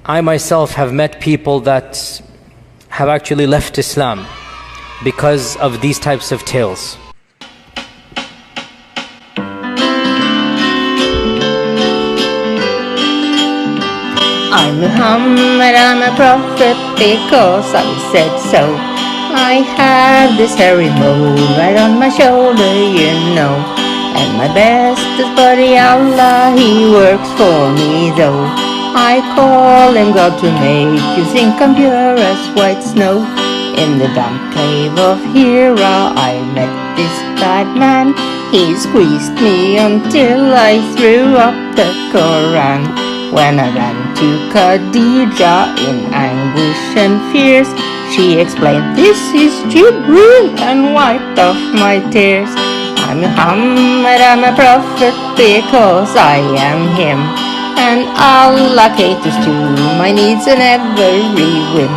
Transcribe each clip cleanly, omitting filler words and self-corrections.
I myself have met people that have actually left Islam because of these types of tales. I'm Muhammad, I'm a prophet because I said so. I have this hairy mole right on my shoulder, you know. And my bestest buddy Allah, he works for me though. I call him God to make you think I'm pure as white snow. In the damp cave of Hira I met this bad man. He squeezed me until I threw up the Quran. When I ran to Khadija in anguish and fears, she explained, "This is Jibreel," and wiped off my tears. I'm Muhammad, I'm a prophet because I am him, and Allah caters to my needs in every whim.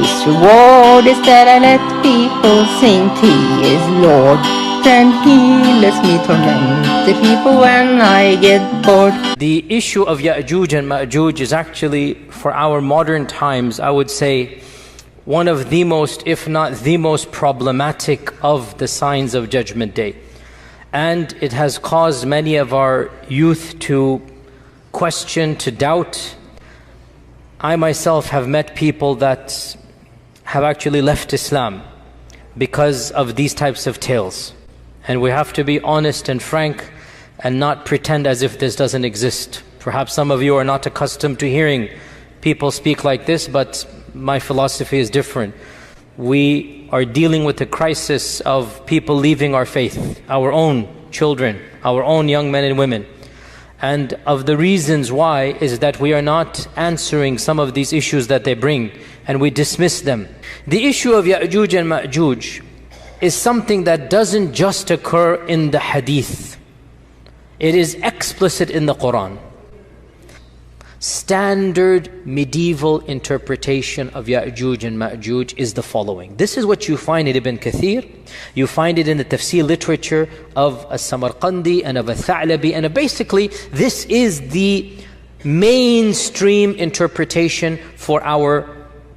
His reward is that I let people think He is Lord. Then He lets me torment the people when I get bored. The issue of Yajooj and Majooj is actually, for our modern times, I would say, one of the most, if not the most problematic of the signs of Judgment Day. And it has caused many of our youth to question, to doubt. I myself have met people that have actually left Islam because of these types of tales. And we have to be honest and frank and not pretend as if this doesn't exist. Perhaps some of you are not accustomed to hearing people speak like this, but my philosophy is different. We are dealing with the crisis of people leaving our faith, our own children, our own young men and women. And of the reasons why is that we are not answering some of these issues that they bring, and we dismiss them. The issue of Yajooj and Majooj is something that doesn't just occur in the hadith. It is explicit in the Quran. Standard medieval interpretation of Yajooj and Majooj is the following. This is what you find in Ibn Kathir. You find it in the tafsir literature of As-Samarqandi and of Al-Tha'labi, and basically this is the mainstream interpretation for our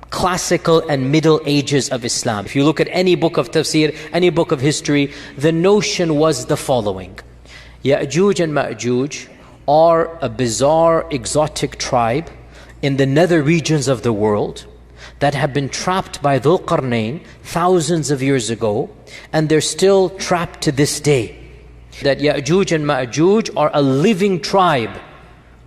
classical and middle ages of Islam. If you look at any book of tafsir, any book of history, the notion was the following. Yajooj and Majooj are a bizarre, exotic tribe in the nether regions of the world that have been trapped by Dhul Qarnayn thousands of years ago, and they're still trapped to this day. That Yajooj and Majooj are a living tribe,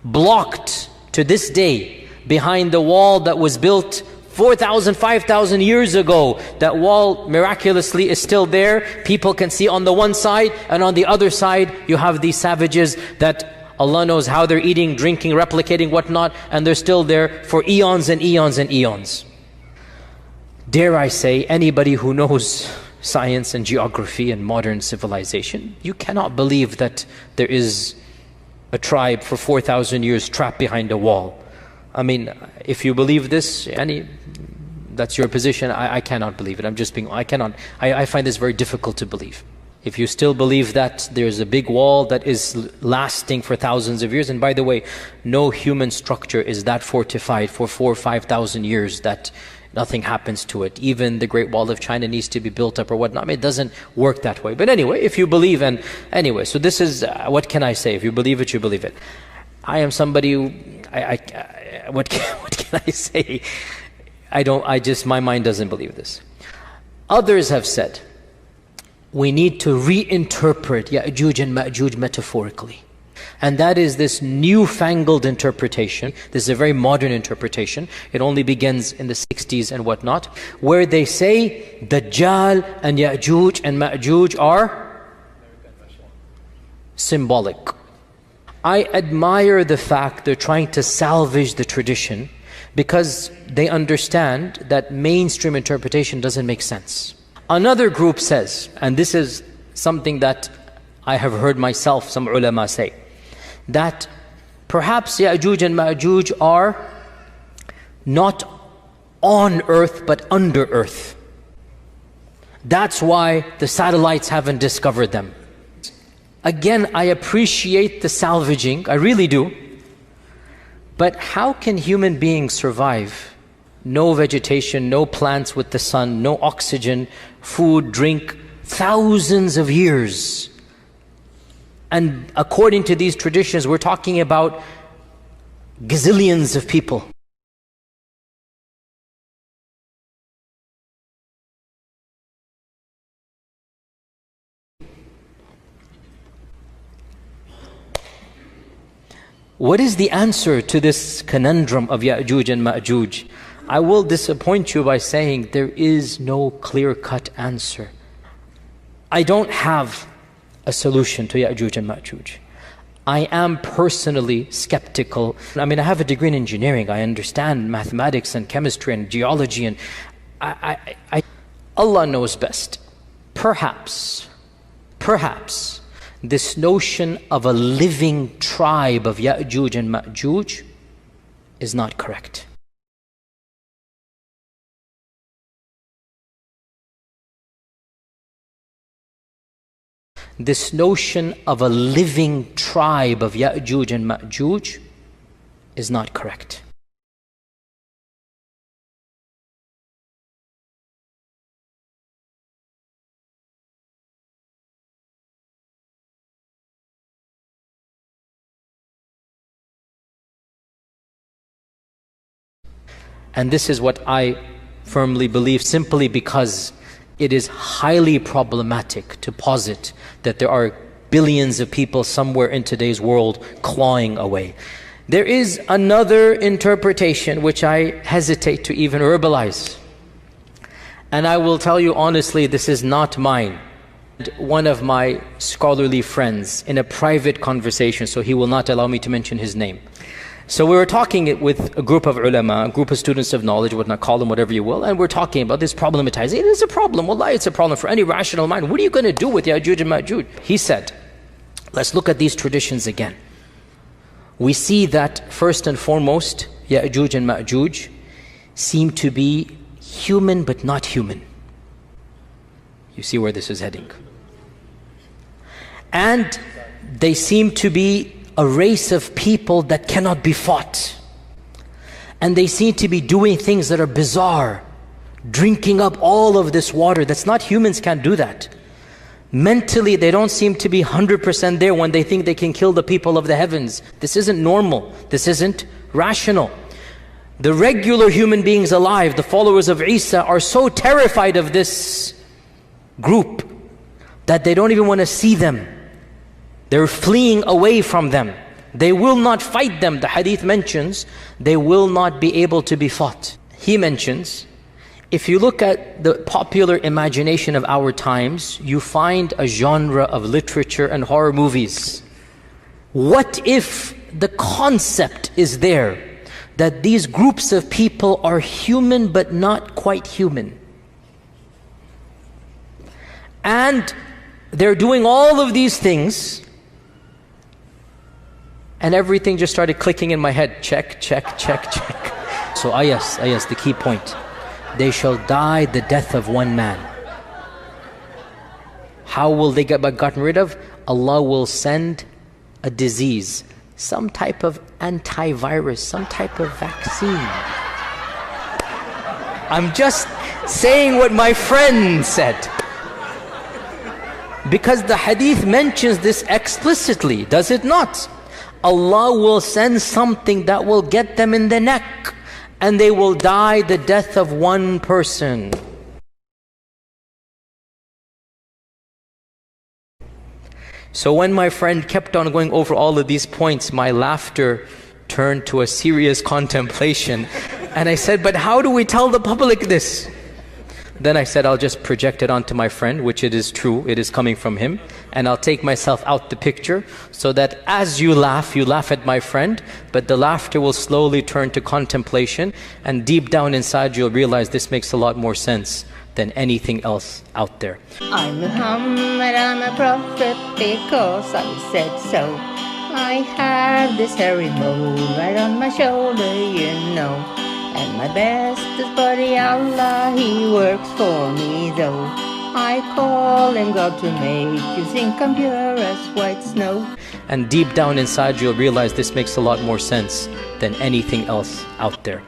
blocked to this day behind the wall that was built 4,000, 5,000 years ago. That wall miraculously is still there. People can see on the one side, and on the other side you have these savages that Allah knows how they're eating, drinking, replicating, whatnot, and they're still there for eons and eons and eons. Dare I say, anybody who knows science and geography and modern civilization, you cannot believe that there is a tribe for 4,000 years trapped behind a wall. I mean, if you believe this, that's your position. I cannot believe it. I find this very difficult to believe. If you still believe that there's a big wall that is lasting for thousands of years, and by the way, no human structure is that fortified for 4,000 or 5,000 years that nothing happens to it. Even the Great Wall of China needs to be built up or whatnot. I mean, it doesn't work that way. But anyway, if you believe, and anyway, so this is, what can I say? If you believe it, you believe it. I am somebody who, what can I say? My mind doesn't believe this. Others have said, we need to reinterpret Yajooj and Majooj metaphorically. And that is this newfangled interpretation. This is a very modern interpretation. It only begins in the 60s and whatnot, where they say Dajjal and Yajooj and Majooj are symbolic. I admire the fact they're trying to salvage the tradition, because they understand that mainstream interpretation doesn't make sense. Another group says, and this is something that I have heard myself, some ulama say, that perhaps Yajooj and Majooj are not on earth but under earth. That's why the satellites haven't discovered them. Again, I appreciate the salvaging, I really do. But how can human beings survive? No vegetation, no plants with the sun, no oxygen, food, drink, thousands of years. And according to these traditions, we're talking about gazillions of people. What is the answer to this conundrum of Yajooj and Majooj? I will disappoint you by saying there is no clear-cut answer. I don't have a solution to Yajooj and Majooj. I am personally skeptical. I mean, I have a degree in engineering. I understand mathematics and chemistry and geology, and Allah knows best. Perhaps, this notion of a living tribe of Yajooj and Majooj is not correct. This notion of a living tribe of Yajooj and Majooj is not correct. And this is what I firmly believe, simply because it is highly problematic to posit that there are billions of people somewhere in today's world clawing away. There is another interpretation which I hesitate to even verbalize. And I will tell you honestly, this is not mine. One of my scholarly friends, in a private conversation, so he will not allow me to mention his name. So we were talking with a group of ulama, a group of students of knowledge, whatnot, call them whatever you will, and we're talking about this problematizing. It is a problem, wallahi, it's a problem for any rational mind. What are you going to do with Yajooj and Majooj? He said, let's look at these traditions again. We see that first and foremost, Yajooj and Majooj seem to be human but not human. You see where this is heading. And they seem to be a race of people that cannot be fought. And they seem to be doing things that are bizarre, drinking up all of this water. That's not, humans can't do that. Mentally, they don't seem to be 100% there when they think they can kill the people of the heavens. This isn't normal. This isn't rational. The regular human beings alive, the followers of Isa, are so terrified of this group that they don't even want to see them. They're fleeing away from them. They will not fight them. The hadith mentions they will not be able to be fought. He mentions, if you look at the popular imagination of our times, you find a genre of literature and horror movies. What if the concept is there that these groups of people are human but not quite human? And they're doing all of these things, and everything just started clicking in my head. Check, check, check, check. So yes, the key point. They shall die the death of one man. How will they get gotten rid of? Allah will send a disease, some type of antivirus, some type of vaccine. I'm just saying what my friend said. Because the hadith mentions this explicitly, does it not? Allah will send something that will get them in the neck, and they will die the death of one person. So when my friend kept on going over all of these points, my laughter turned to a serious contemplation. And I said, but how do we tell the public this? Then I said, I'll just project it onto my friend, which it is true, it is coming from him. And I'll take myself out the picture, so that as you laugh at my friend, but the laughter will slowly turn to contemplation, and deep down inside you'll realize this makes a lot more sense than anything else out there. I'm Muhammad, I'm a prophet because I said so. I have this hairy mole right on my shoulder, you know. And my bestest buddy Allah, he works for me though. I call him God to make you think I'm pure as white snow. And deep down inside you'll realize this makes a lot more sense than anything else out there.